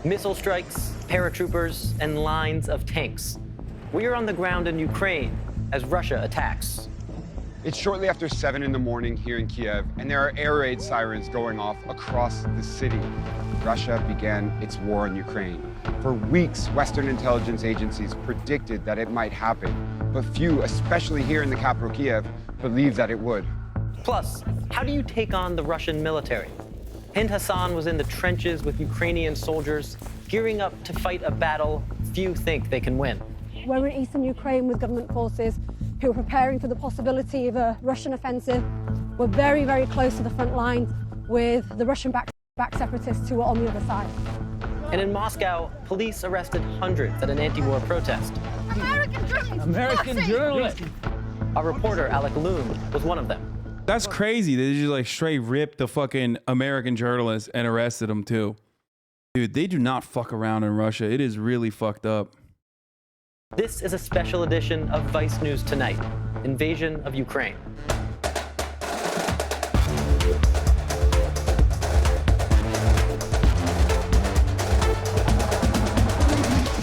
Missile strikes, paratroopers, and lines of tanks. We are on the ground in Ukraine as Russia attacks. It's shortly after 7 in the morning here in Kiev, and there are air raid sirens going off across the city. Russia began its war in Ukraine. For weeks, Western intelligence agencies predicted that it might happen, but few, especially here in the capital Kiev, believed that it would. Plus, how do you take on the Russian military? Hind Hasan was in the trenches with Ukrainian soldiers, gearing up to fight a battle few think they can win. We're in eastern Ukraine with government forces who are preparing for the possibility of a Russian offensive. We're very, very close to the front line with the Russian-backed separatists who are on the other side. And in Moscow, police arrested hundreds at an anti-war protest. American journalists! American journalists! Our reporter, Alec Loom, was one of them. That's crazy. They just like straight ripped the fucking American journalists and arrested them too. Dude, they do not fuck around in Russia. It is really fucked up. This is a special edition of Vice News Tonight, Invasion of Ukraine. I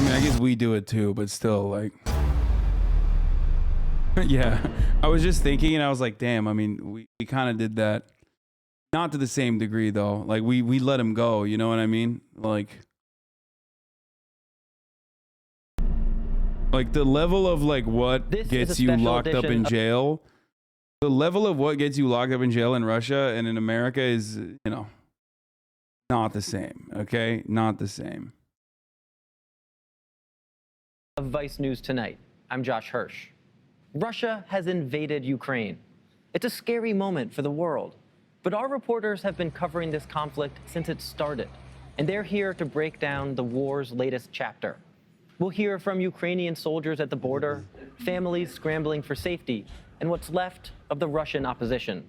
mean, I guess we do it too, but still, like... Yeah, I was just thinking, and I was like, damn, I mean, we kind of did that. Not to the same degree, though. Like, we let him go, you know what I mean? Like the level of, like, what gets you locked up in jail. The level of what gets you locked up in jail in Russia and in America is, you know, not the same, okay? Not the same. Of Vice News Tonight, I'm Josh Hirsch. Russia has invaded Ukraine. It's a scary moment for the world, but our reporters have been covering this conflict since it started, and they're here to break down the war's latest chapter. We'll hear from Ukrainian soldiers at the border, families scrambling for safety, and what's left of the Russian opposition.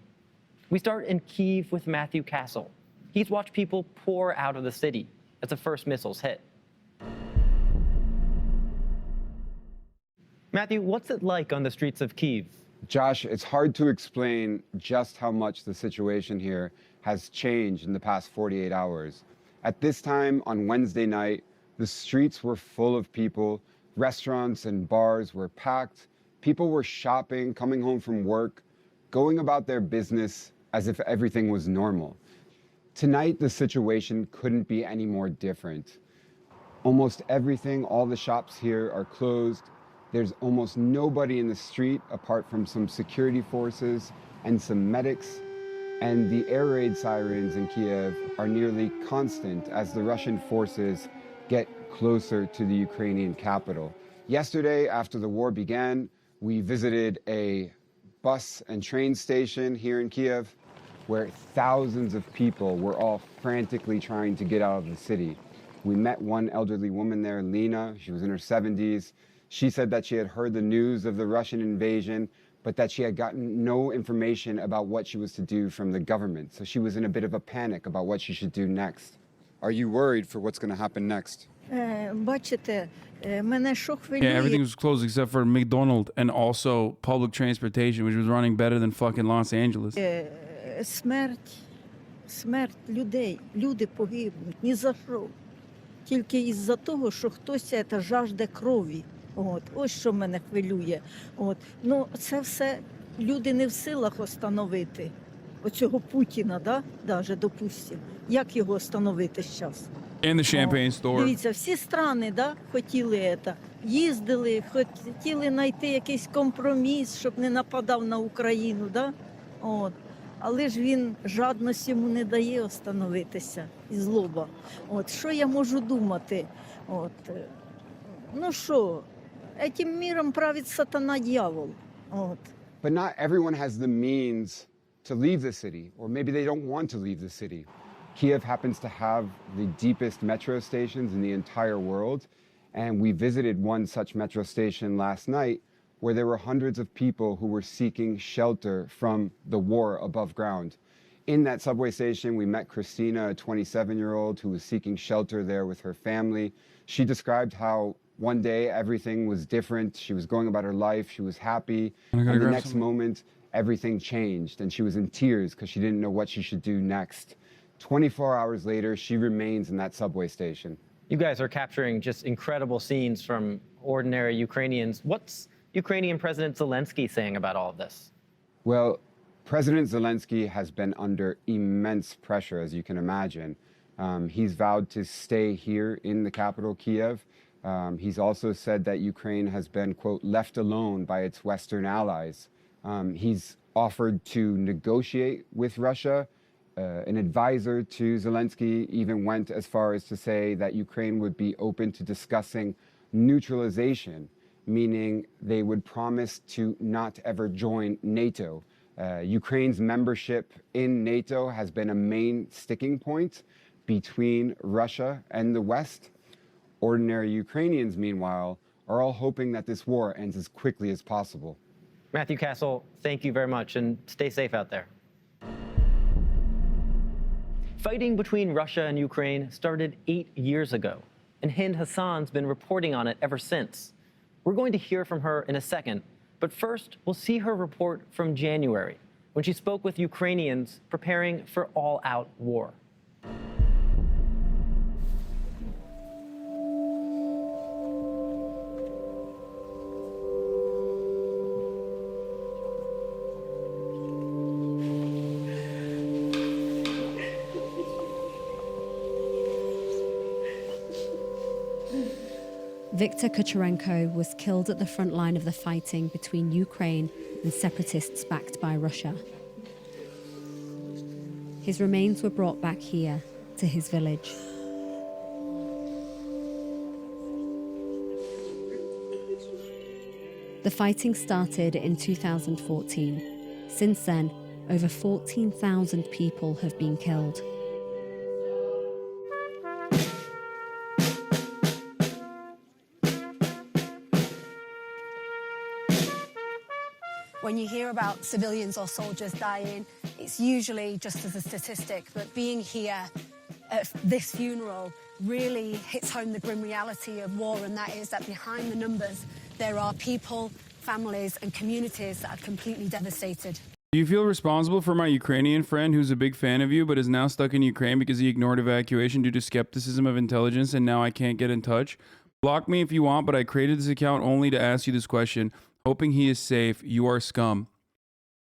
We start in Kyiv with Matthew Castle. He's watched people pour out of the city as the first missiles hit. Matthew, what's it like on the streets of Kyiv? Josh, it's hard to explain just how much the situation here has changed in the past 48 hours. At this time on Wednesday night, the streets were full of people, restaurants and bars were packed, people were shopping, coming home from work, going about their business as if everything was normal. Tonight, the situation couldn't be any more different. Almost everything, all the shops here are closed. There's almost nobody in the street apart from some security forces and some medics. And the air raid sirens in Kiev are nearly constant as the Russian forces get closer to the Ukrainian capital. Yesterday, after the war began, we visited a bus and train station here in Kiev where thousands of people were all frantically trying to get out of the city. We met one elderly woman there, Lena. She was in her 70s. She said that she had heard the news of the Russian invasion, but that she had gotten no information about what she was to do from the government. So she was in a bit of a panic about what she should do next. Are you worried for what's going to happen next? Yeah, everything was closed except for McDonald's and also public transportation, which was running better than fucking Los Angeles. Смерть людей. Люди погибнуть. Ні за що. Тільки із-за того, що хтось жажде крові. Ось що мене хвилює. Ну, це все люди не в силах остановити. Оцього Путіна, да? Даже, допустим. Як його остановити зараз? In the champagne store. Дивіться, всі страни, да, хотіли це. Їздили, хотіли знайти якийсь компроміс, щоб не нападав на Україну, да? Але ж він жадність йому не дає остановитися і злоба. Що я можу думати? Ну що, этим миром править сатана-дьявол. But not everyone has the means to leave the city, or maybe they don't want to leave the city. Kiev happens to have the deepest metro stations in the entire world, and we visited one such metro station last night where there were hundreds of people who were seeking shelter from the war above ground. In that subway station, we met Christina, a 27-year-old who was seeking shelter there with her family. She described how one day everything was different. She was going about her life. She was happy. And the next moment, everything changed, and she was in tears because she didn't know what she should do next. 24 hours later, she remains in that subway station. You guys are capturing just incredible scenes from ordinary Ukrainians. What's Ukrainian President Zelensky saying about all of this? Well, President Zelensky has been under immense pressure, as you can imagine. He's vowed to stay here in the capital, Kiev. He's also said that Ukraine has been, quote, left alone by its Western allies. He's offered to negotiate with Russia. An advisor to Zelensky even went as far as to say that Ukraine would be open to discussing neutralization, meaning they would promise to not ever join NATO. Ukraine's membership in NATO has been a main sticking point between Russia and the West. Ordinary Ukrainians, meanwhile, are all hoping that this war ends as quickly as possible. Matthew Castle, thank you very much, and stay safe out there. Fighting between Russia and Ukraine started 8 years ago, and Hind Hassan's been reporting on it ever since. We're going to hear from her in a second, but first we'll see her report from January, when she spoke with Ukrainians preparing for all-out war. Viktor Kucherenko was killed at the front line of the fighting between Ukraine and separatists backed by Russia. His remains were brought back here to his village. The fighting started in 2014. Since then, over 14,000 people have been killed. When you hear about civilians or soldiers dying, it's usually just as a statistic, but being here at this funeral really hits home the grim reality of war, and that is that behind the numbers, there are people, families, and communities that are completely devastated. Do you feel responsible for my Ukrainian friend who's a big fan of you but is now stuck in Ukraine because he ignored evacuation due to skepticism of intelligence and now I can't get in touch? Block me if you want, but I created this account only to ask you this question. Hoping he is safe. You are scum.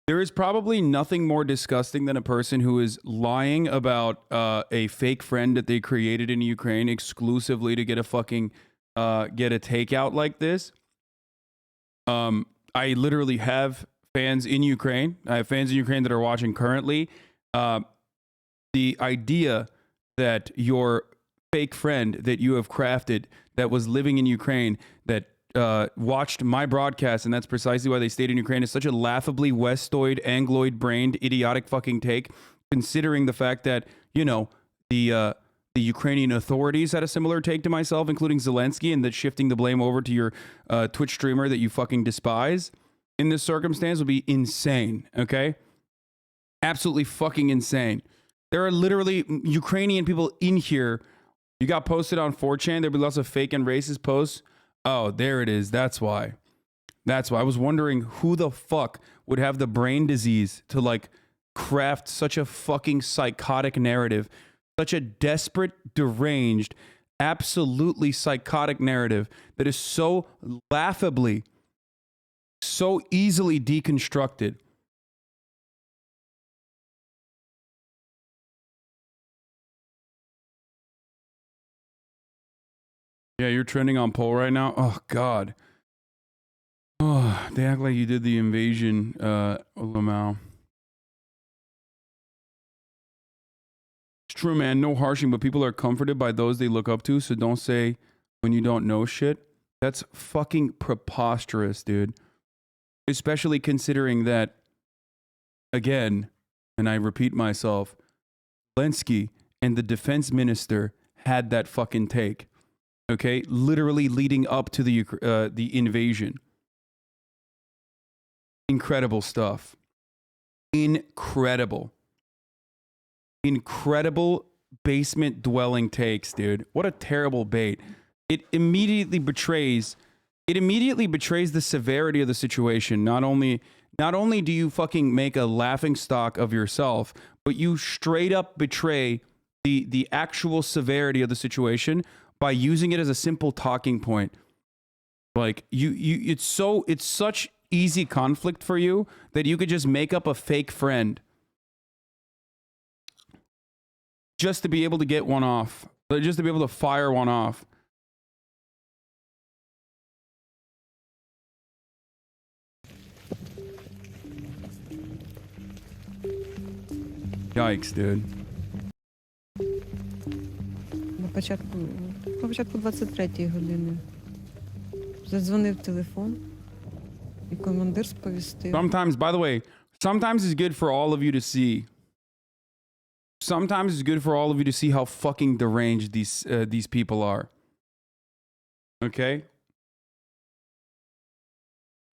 There is probably nothing more disgusting than a person who is lying about a fake friend that they created in Ukraine exclusively to get a fucking get a takeout like this. I literally have fans in Ukraine. I have fans in Ukraine that are watching currently. The idea that your fake friend that you have crafted that was living in Ukraine that watched my broadcast, and that's precisely why they stayed in Ukraine, is such a laughably Westoid, Angloid-brained, idiotic fucking take, considering the fact that, you know, the Ukrainian authorities had a similar take to myself, including Zelensky, and that shifting the blame over to your Twitch streamer that you fucking despise in this circumstance would be insane, okay? Absolutely fucking insane. There are literally Ukrainian people in here. You got posted on 4chan. There'll be lots of fake and racist posts. Oh, there it is. That's why. That's why. I was wondering who the fuck would have the brain disease to like craft such a fucking psychotic narrative, such a desperate, deranged, absolutely psychotic narrative that is so laughably, so easily deconstructed. Yeah, you're trending on poll right now. Oh, God. Oh, they act like you did the invasion, Lamau. It's true, man. No harshing, but people are comforted by those they look up to, so don't say when you don't know shit. That's fucking preposterous, dude. Especially considering that, again, and I repeat myself, Zelensky and the defense minister had that fucking take. Okay, literally leading up to the invasion. Incredible stuff. Incredible basement dwelling takes, dude. What a terrible bait. It immediately betrays the severity of the situation. Not only do you fucking make a laughing stock of yourself, but you straight up betray the actual severity of the situation by using it as a simple talking point. Like it's such easy conflict for you that you could just make up a fake friend just to be able to get one off, just to be able to fire one off. Yikes, dude. По початку 23-ї години задзвонив телефон, і командир сповістив. Sometimes, by the way, sometimes it's good for all of you to see. Sometimes it's good for all of you to see how fucking deranged these people are. Okay?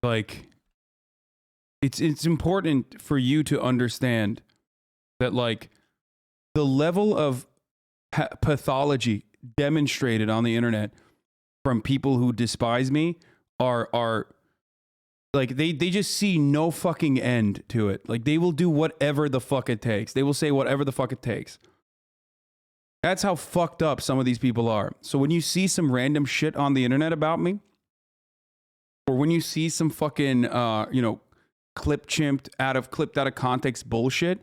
Like, it's important for you to understand that, like, the level of pathology demonstrated on the internet from people who despise me are like, they just see no fucking end to it. Like, they will do whatever the fuck it takes. They will say whatever the fuck it takes. That's how fucked up some of these people are. So when you see some random shit on the internet about me, or when you see some fucking clipped out of context bullshit,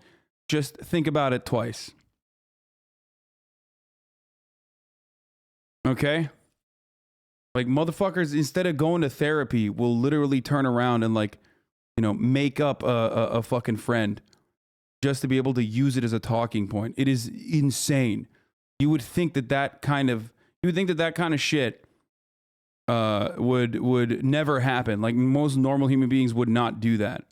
just think about it twice. Okay? Like, motherfuckers, instead of going to therapy, will literally turn around and, like, make up a fucking friend just to be able to use it as a talking point. It is insane. You would think that kind of shit would never happen. Like, most normal human beings would not do that.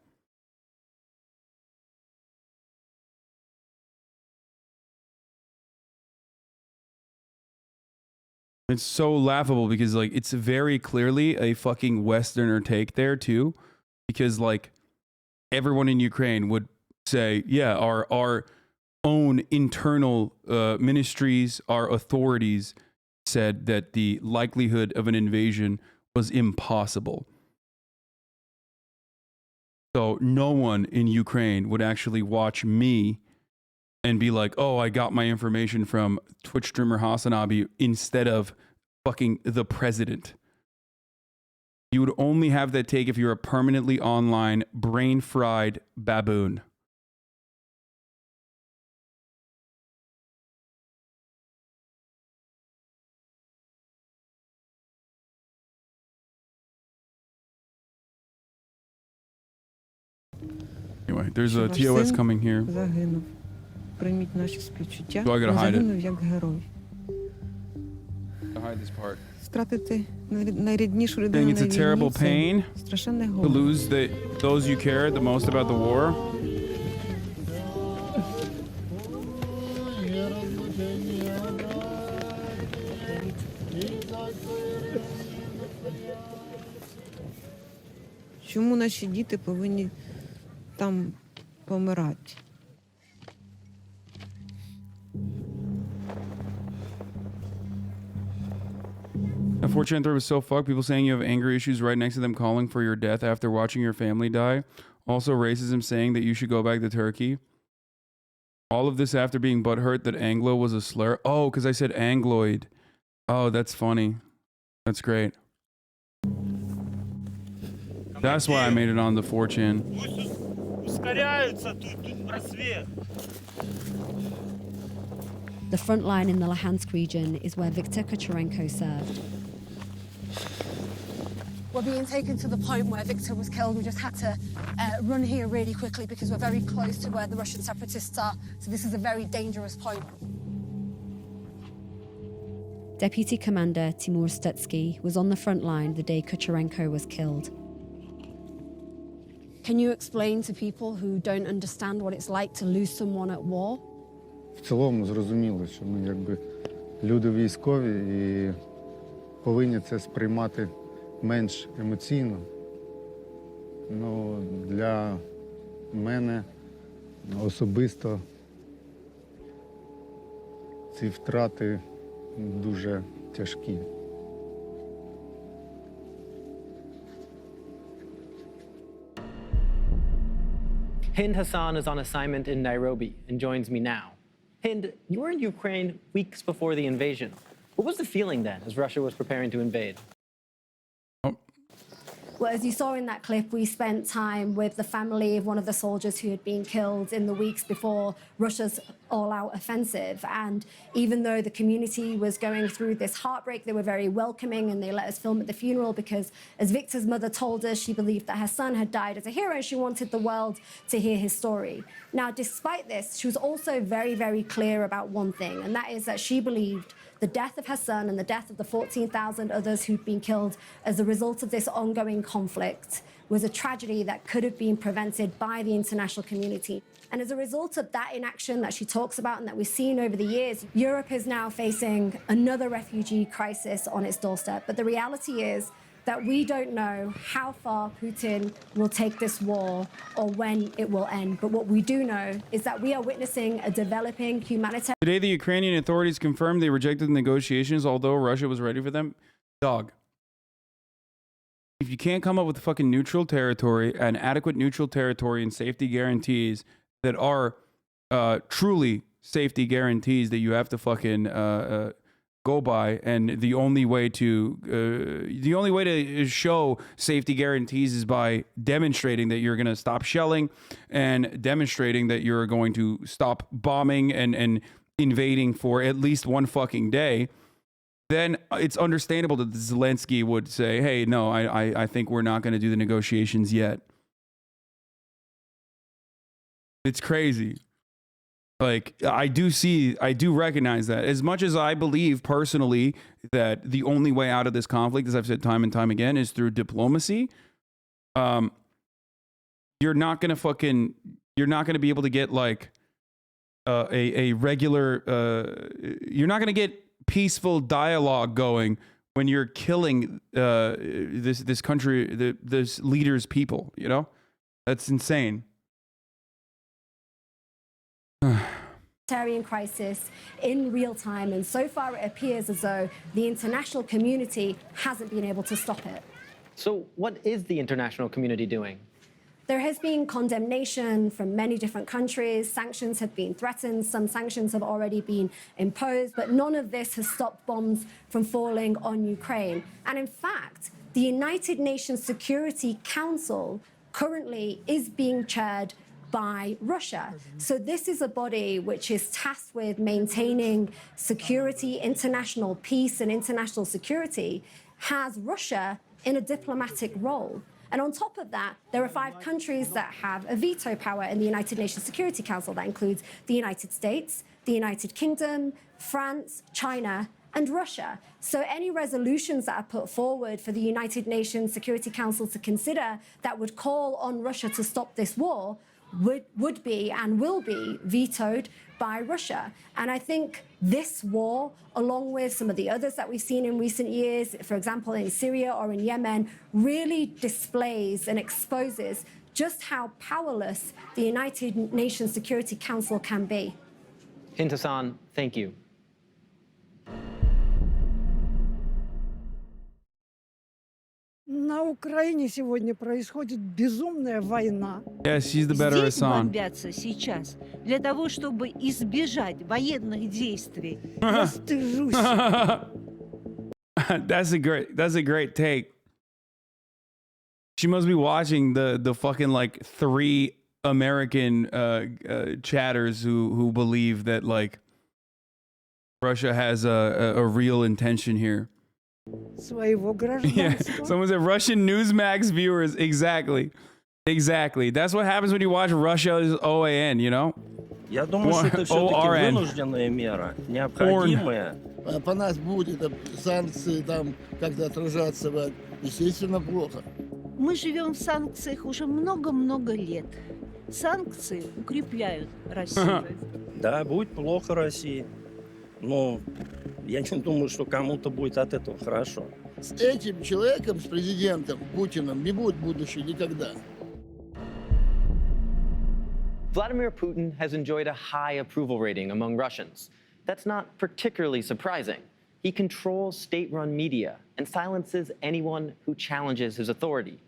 It's so laughable because, like, it's very clearly a fucking Westerner take there too, because, like, everyone in Ukraine would say, yeah, our own internal ministries, our authorities said that the likelihood of an invasion was impossible. So no one in Ukraine would actually watch me and be like, oh, I got my information from Twitch streamer HasanAbi instead of fucking the president. You would only have that take if you're a permanently online, brain-fried baboon. Anyway, there's a TOS coming here. Загинув. Прийміть наші співчуття. So I gotta hide it. Загинув як герой. Hide this part. Втратити найріднішу I людину think it's на a terrible війні pain – це страшенне to горе. lose those you care the most about the war. Чому наші діти повинні там помирати? That 4chan thread was so fucked. People saying you have anger issues right next to them calling for your death after watching your family die. Also racism saying that you should go back to Turkey. All of this after being butthurt that Anglo was a slur. Oh, because I said Angloid. Oh, that's funny. That's great. That's why I made it on the 4chan. The front line in the Luhansk region is where Viktor Kucherenko served. We're being taken to the point where Victor was killed. We just had to run here really quickly because we're very close to where the Russian separatists are. So this is a very dangerous point. Deputy Commander Timur Stutsky was on the front line the day Kucherenko was killed. Can you explain to people who don't understand what it's like to lose someone at war? В цілому зрозуміло, що ми якби люди військові і повинні це сприймати менш емоційно. Ну, для мене особисто ці втрати дуже тяжкі. Hind Hasan is on assignment in Nairobi and joins me now. Hind, you were in Ukraine weeks before the invasion. What was the feeling then as Russia was preparing to invade? Well, as you saw in that clip, we spent time with the family of one of the soldiers who had been killed in the weeks before Russia's all-out offensive. And even though the community was going through this heartbreak, they were very welcoming and they let us film at the funeral because, as Victor's mother told us, she believed that her son had died as a hero and she wanted the world to hear his story. Now, despite this, she was also very, very clear about one thing, and that is that she believed the death of her son and the death of the 14,000 others who'd been killed as a result of this ongoing conflict was a tragedy that could have been prevented by the international community. And as a result of that inaction that she talks about and that we've seen over the years, Europe is now facing another refugee crisis on its doorstep. But the reality is that we don't know how far Putin will take this war or when it will end. But what we do know is that we are witnessing a developing humanitarian... Today, the Ukrainian authorities confirmed they rejected the negotiations, although Russia was ready for them. Dog. If you can't come up with fucking neutral territory, an adequate neutral territory and safety guarantees that are truly safety guarantees that you have to fucking go by, and the only way to show safety guarantees is by demonstrating that you're going to stop shelling and demonstrating that you're going to stop bombing and invading for at least one fucking day, then it's understandable that Zelensky would say, hey, no, I think we're not going to do the negotiations yet. It's crazy. Like, I do recognize that. As much as I believe personally that the only way out of this conflict, as I've said time and time again, is through diplomacy, you're not going to be able to get like a regular, you're not going to get peaceful dialogue going when you're killing this country, this leader's people, you know? That's insane. Crisis in real time, and so far it appears as though the international community hasn't been able to stop it. So what is the international community doing? There has been condemnation from many different countries. Sanctions have been threatened. Some sanctions have already been imposed, but none of this has stopped bombs from falling on Ukraine. And in fact, the United Nations Security Council currently is being chaired by Russia. So this is a body which is tasked with maintaining security, international peace and international security, has Russia in a diplomatic role. And on top of that, there are 5 countries that have a veto power in the United Nations Security Council. That includes the United States, the United Kingdom, France, China, and Russia. So any resolutions that are put forward for the United Nations Security Council to consider that would call on Russia to stop this war would be and will be vetoed by Russia. And I think this war, along with some of the others that we've seen in recent years, for example, in Syria or in Yemen, really displays and exposes just how powerless the United Nations Security Council can be. Hasan, thank you. На Украине сегодня происходит безумная война. Yes, she's the better Здесь Hasan. бомбятся сейчас для того, чтобы избежать военных действий. Я стыжусь. That's a great take. She must be watching the fucking like 3 American chatters who believe that like Russia has a real intention here. Своего Yeah, гражданского. someone said Russian Newsmax viewers. Exactly. That's what happens when you watch Russia's OAN, you know? Я думаю, что это все-таки вынужденная мера, необходимая. По нас будет санкции там как-то отражаться, естественно, плохо. Мы живем в санкциях уже много-много лет. Санкции укрепляют Россию. Да, будет плохо России. Но я не думаю, что кому-то будет от этого хорошо. С этим человеком, с президентом Путиным, не будет будущего никогда. Vladimir Putin has enjoyed a high approval rating among Russians. That's not particularly surprising. He controls state-run media and silences anyone who challenges his authority.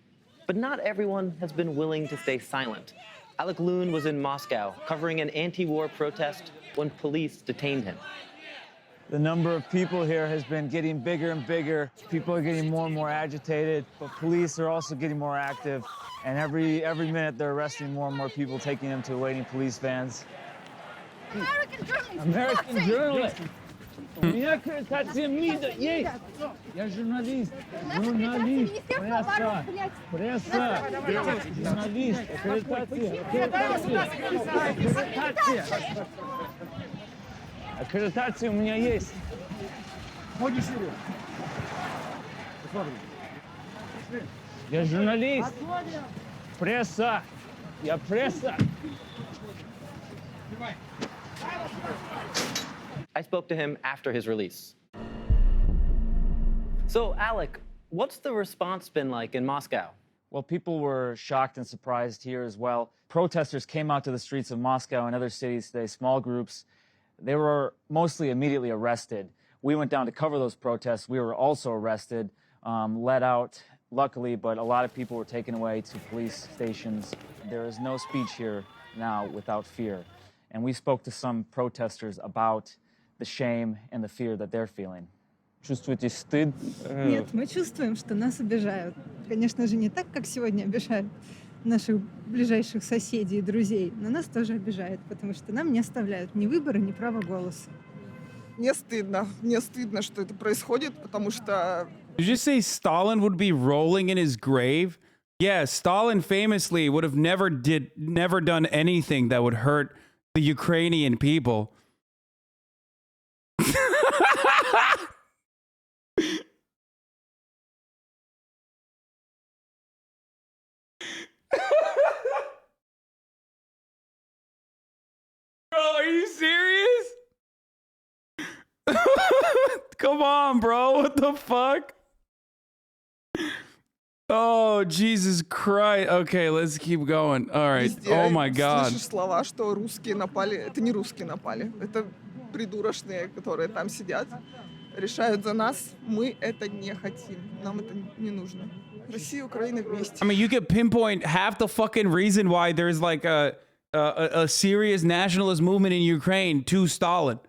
But not everyone has been willing to stay silent. Alec Loon was in Moscow covering an anti-war protest when police detained him. The number of people here has been getting bigger and bigger. People are getting more and more agitated, but police are also getting more active. And every minute they're arresting more and more people, taking them to waiting police vans. American journalists! American journalists! У меня аккредитация МИДа есть! Я журналист! Журналист! Пресса! Пресса! Журналист! Аккредитация! Аккредитация! Аккредитация у меня есть! Я журналист! Пресса! Я пресса! I spoke to him after his release. So, Alec, what's the response been like in Moscow? Well, people were shocked and surprised here as well. Protesters came out to the streets of Moscow and other cities today, small groups. They were mostly immediately arrested. We went down to cover those protests. We were also arrested, let out, luckily, but a lot of people were taken away to police stations. There is no speech here now without fear. And we spoke to some protesters about the shame and the fear that they're feeling. Чувствуете стыд? Нет, мы чувствуем, что нас обижают. Конечно же, не так, как сегодня обижают наших ближайших соседей и друзей, но нас тоже обижают, потому что нам не оставляют ни выбора, ни права голоса. Мне стыдно, что это происходит, потому что... Did you just say Stalin would be rolling in his grave? Yeah, Stalin famously would have never done anything that would hurt the Ukrainian people. Bro, are you serious? Come on, bro. What the fuck? Oh, Jesus Christ. Okay, let's keep going. All right. Oh my God. Слышишь слова, что русские напали. Это не русские напали. Это придурочные, которые там сидят, решают за нас. Мы это не хотим. Нам это не нужно. Россия и Украина вместе. I mean, you could pinpoint half the fucking reason why there's like a serious nationalist movement in Ukraine to Stalin.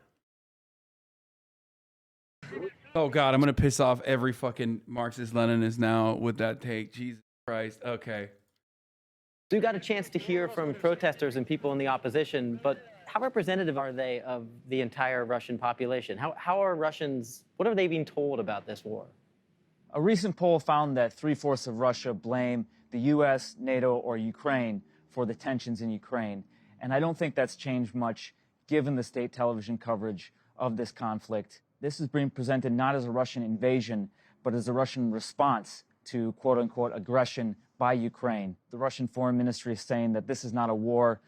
Oh God, I'm gonna piss off every fucking Marxist-Leninist now with that take. Jesus Christ. Okay. So you got a chance to hear from protesters and people in the opposition, but how representative are they of the entire Russian population? How are Russians, what are they being told about this war? A recent poll found that 3/4 of Russia blame the US, NATO, or Ukraine for the tensions in Ukraine. And I don't think that's changed much given the state television coverage of this conflict. This is being presented not as a Russian invasion, but as a Russian response to quote-unquote aggression by Ukraine. The Russian Foreign Ministry is saying that this is not a war.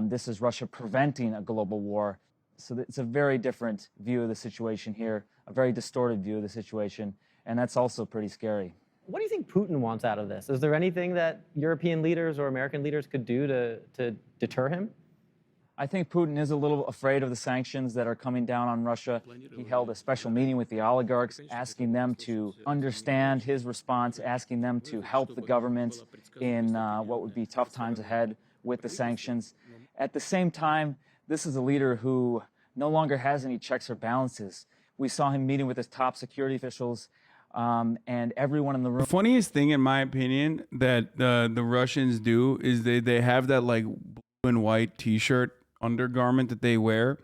This is Russia preventing a global war. So it's a very different view of the situation here, a very distorted view of the situation, and that's also pretty scary. What do you think Putin wants out of this? Is there anything that European leaders or American leaders could do to deter him? I think Putin is a little afraid of the sanctions that are coming down on Russia. He held a special meeting with the oligarchs, asking them to understand his response, asking them to help the government in what would be tough times ahead with the sanctions. At the same time, this is a leader who no longer has any checks or balances. We saw him meeting with his top security officials, and everyone in the room. The funniest thing, in my opinion, that the Russians do is they have that like blue and white T-shirt undergarment that they wear.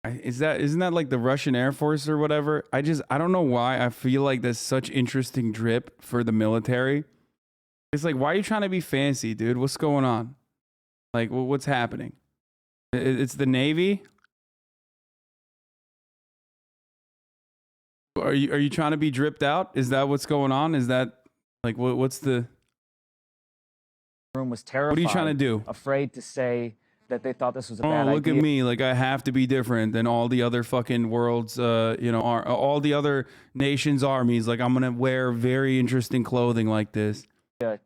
Isn't that like the Russian Air Force or whatever? I don't know why I feel like that's such interesting drip for the military. It's like, why are you trying to be fancy, dude? What's going on? Like, what's happening? It's the Navy. Are you trying to be dripped out? Is that what's going on? Is that like what's the room was terrified? What are you trying to do? Afraid to say that they thought this was a bad idea. Oh, look at me. Like, I have to be different than all the other fucking world's, all the other nations' armies. Like, I'm going to wear very interesting clothing like this.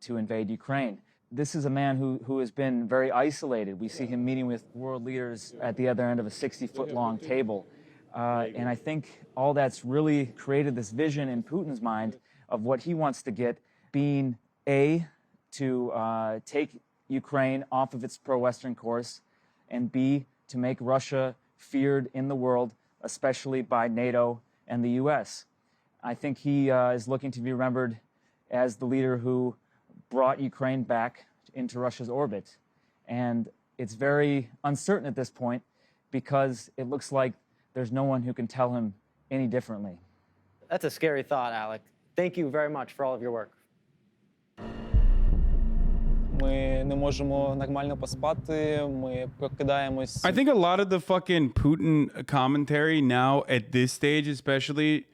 To invade Ukraine. This is a man who has been very isolated. We see him meeting with world leaders at the other end of a 60-foot-long table. And I think all that's really created this vision in Putin's mind of what he wants to get, being to take Ukraine off of its pro-Western course, and B, to make Russia feared in the world especially by NATO and the US. I think he is looking to be remembered as the leader who brought Ukraine back into Russia's orbit. And it's very uncertain at this point because it looks like there's no one who can tell him any differently. That's a scary thought, Alec. Thank you very much for all of your work. Ми не можемо нормально поспати, ми прокидаємось. I think a lot of the fucking Putin commentary now at this stage especially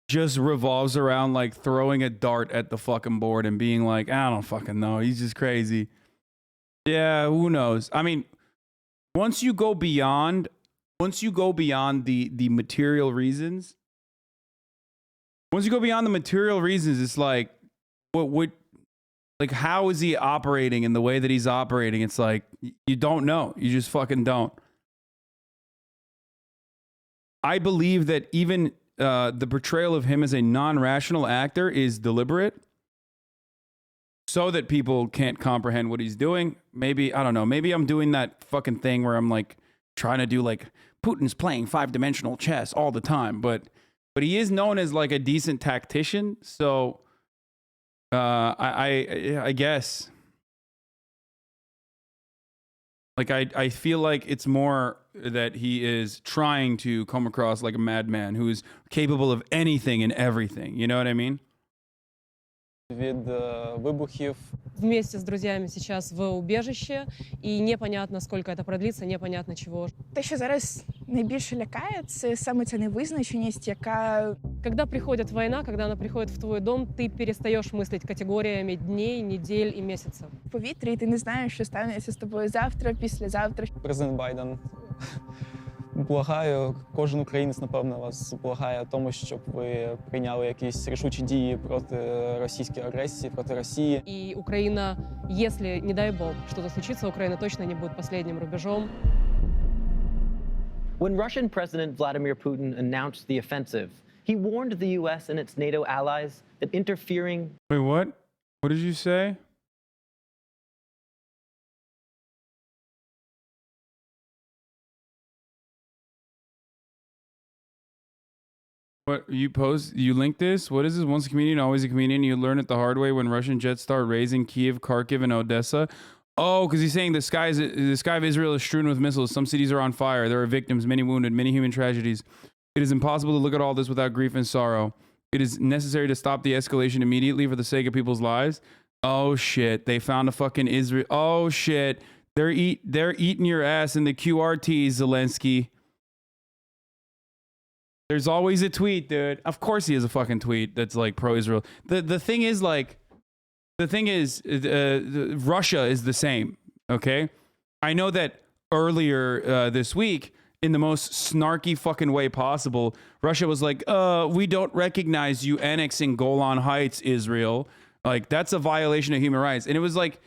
just revolves around like throwing a dart at the fucking board and being like, I don't fucking know, he's just crazy. Yeah, who knows? I mean, once you go beyond the material reasons, it's like what like how is he operating in the way that he's operating? It's like you don't know. You just fucking don't. I believe that even the portrayal of him as a non-rational actor is deliberate so that people can't comprehend what he's doing. Maybe, I don't know, maybe I'm doing that fucking thing where I'm like trying to do like Putin's playing 5-dimensional chess all the time, but he is known as like a decent tactician. So I guess like I feel like it's more that he is trying to come across like a madman who is capable of anything and everything. You know what I mean? Від вибухів. Вместе с друзьями сейчас в убежище, и непонятно, сколько это продлится, непонятно чего. Те, що зараз найбільше лякає, це саме ця невизначеність, яка... Когда приходит война, когда она приходит в твой дом, ты перестаешь мыслить категориями дней, недель и месяцев. В повітрі, і ти не знаєш, що станеться з тобою завтра, післязавтра. Президент Байден благаю, кожен українець, напевно, вас благає тому, щоб ви прийняли якісь рішучі дії проти російської агресії, проти Росії. И Украина, если, не дай бог, что-то случится, Украина точно не будет последним рубежом. When Russian President Vladimir Putin announced the offensive, he warned the US and its NATO allies that interfering... Wait, what? What did you say? What you link this? What is this? Once a comedian, always a comedian. You learn it the hard way when Russian jets start raising Kiev, Kharkiv, and Odessa. Oh, because he's saying the sky of Israel is strewn with missiles. Some cities are on fire. There are victims, many wounded, many human tragedies. It is impossible to look at all this without grief and sorrow. It is necessary to stop the escalation immediately for the sake of people's lives. Oh shit! They found a fucking Israel. Oh shit! They're eating your ass in the QRT, Zelensky. There's always a tweet, dude. Of course he has a fucking tweet that's like pro-Israel. The thing is Russia is the same, okay? I know that earlier this week, in the most snarky fucking way possible, Russia was like, we don't recognize you annexing Golan Heights, Israel. Like, that's a violation of human rights. And it was like,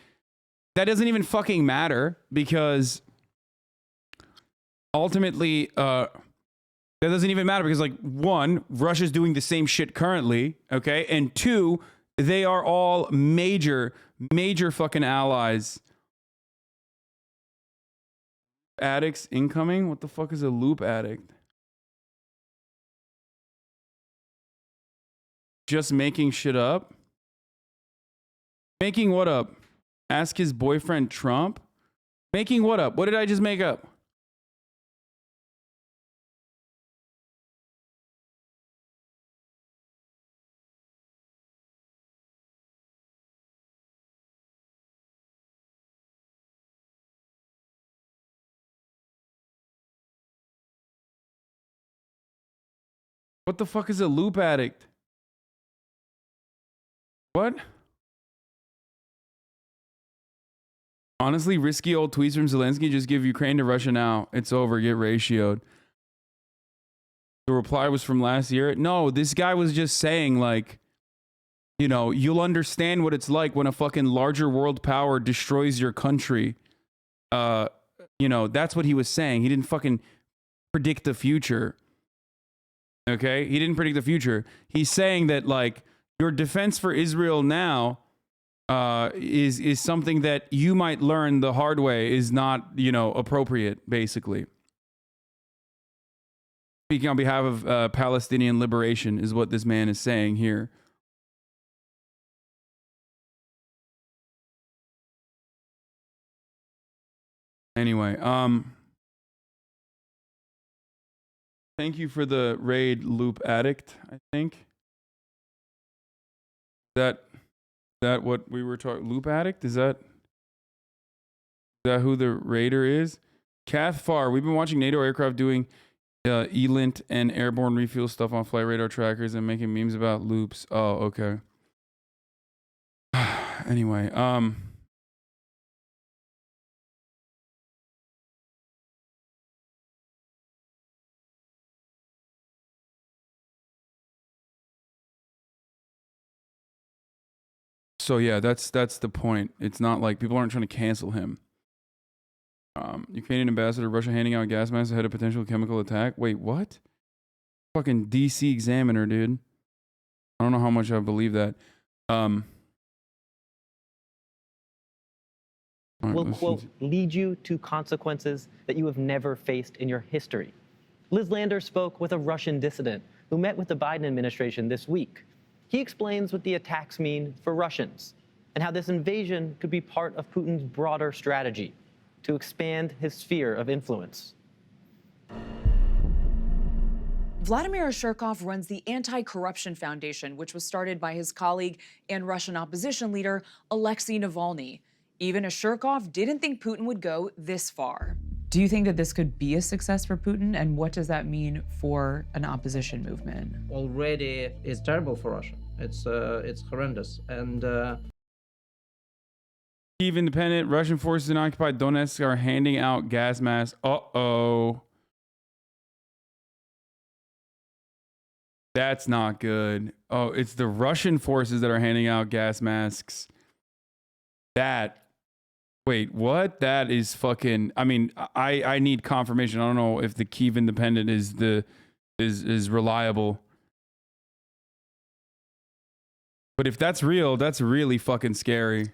that doesn't even fucking matter because ultimately... that doesn't even matter because, like, one, Russia's doing the same shit currently, okay? And two, they are all major fucking allies. Addicts incoming? What the fuck is a loop addict? Just making shit up? Making what up? Ask his boyfriend Trump? Making what up? What did I just make up? What the fuck is a loop addict? What? Honestly, risky old tweets from Zelensky. Just give Ukraine to Russia now. It's over. Get ratioed. The reply was from last year. No, this guy was just saying, like, you know, you'll understand what it's like when a fucking larger world power destroys your country. You know, that's what he was saying. He didn't fucking predict the future. Okay? He didn't predict the future. He's saying that, like, your defense for Israel now is something that you might learn the hard way is not, you know, appropriate, basically. speaking on behalf of Palestinian liberation is what this man is saying here. Anyway, thank you for the raid, Loop Addict, I think. That what we were talking, Loop Addict? Is that who the raider is? Kath Farr, we've been watching NATO aircraft doing ELINT and airborne refuel stuff on flight radar trackers and making memes about loops. Oh, okay. Anyway, so yeah, that's the point. It's not like people aren't trying to cancel him. Ukrainian ambassador, Russia handing out gas masks ahead of potential chemical attack. Wait, what? Fucking DC Examiner, dude. I don't know how much I believe that. Will, quote, lead you to consequences that you have never faced in your history. Liz Lander spoke with a Russian dissident who met with the Biden administration this week. He explains what the attacks mean for Russians and how this invasion could be part of Putin's broader strategy to expand his sphere of influence. Vladimir Ashurkov runs the Anti-Corruption Foundation, which was started by his colleague and Russian opposition leader, Alexei Navalny. Even Ashurkov didn't think Putin would go this far. Do you think that this could be a success for Putin, and what does that mean for an opposition movement? Already is terrible for Russia. It's horrendous. And Kyiv Independent, Russian forces in occupied Donetsk are handing out gas masks. Uh-oh. That's not good. Oh, it's the Russian forces that are handing out gas masks. Wait, what? That is fucking, I mean, I need confirmation. I don't know if the Kyiv Independent is reliable. But if that's real, that's really fucking scary.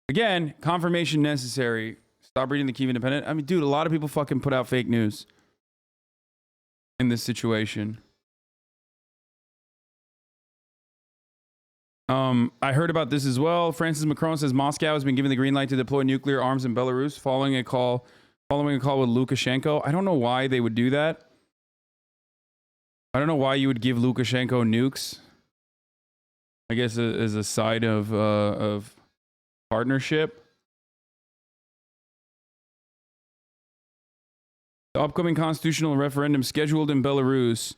Again, confirmation necessary. Stop reading the Kyiv Independent. I mean, dude, a lot of people fucking put out fake news in this situation. I heard about this as well. Francis Macron says Moscow has been given the green light to deploy nuclear arms in Belarus following a call with Lukashenko. I don't know why they would do that. I don't know why you would give Lukashenko nukes. I guess as a side of partnership. The upcoming constitutional referendum scheduled in Belarus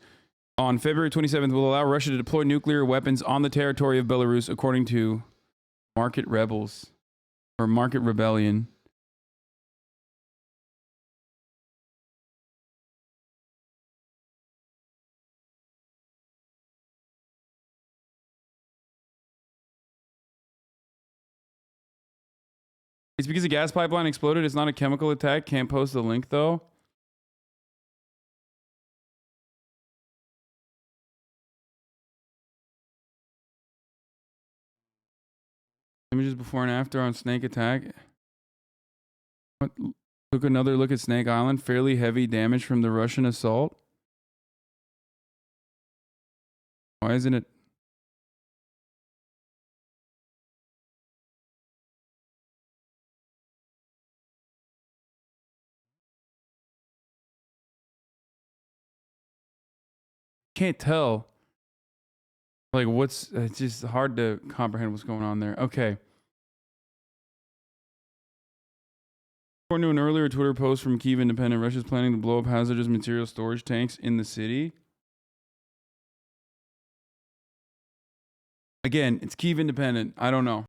on February 27th will allow Russia to deploy nuclear weapons on the territory of Belarus, according to Market Rebels, or Market Rebellion. It's because a gas pipeline exploded. It's not a chemical attack. Can't post the link, though. Images before and after on Snake Attack. What? Took another look at Snake Island. Fairly heavy damage from the Russian assault. Why isn't it? Can't tell. Like, it's just hard to comprehend what's going on there. Okay. According to an earlier Twitter post from Kyiv Independent, Russia is planning to blow up hazardous material storage tanks in the city. Again, it's Kyiv Independent. I don't know.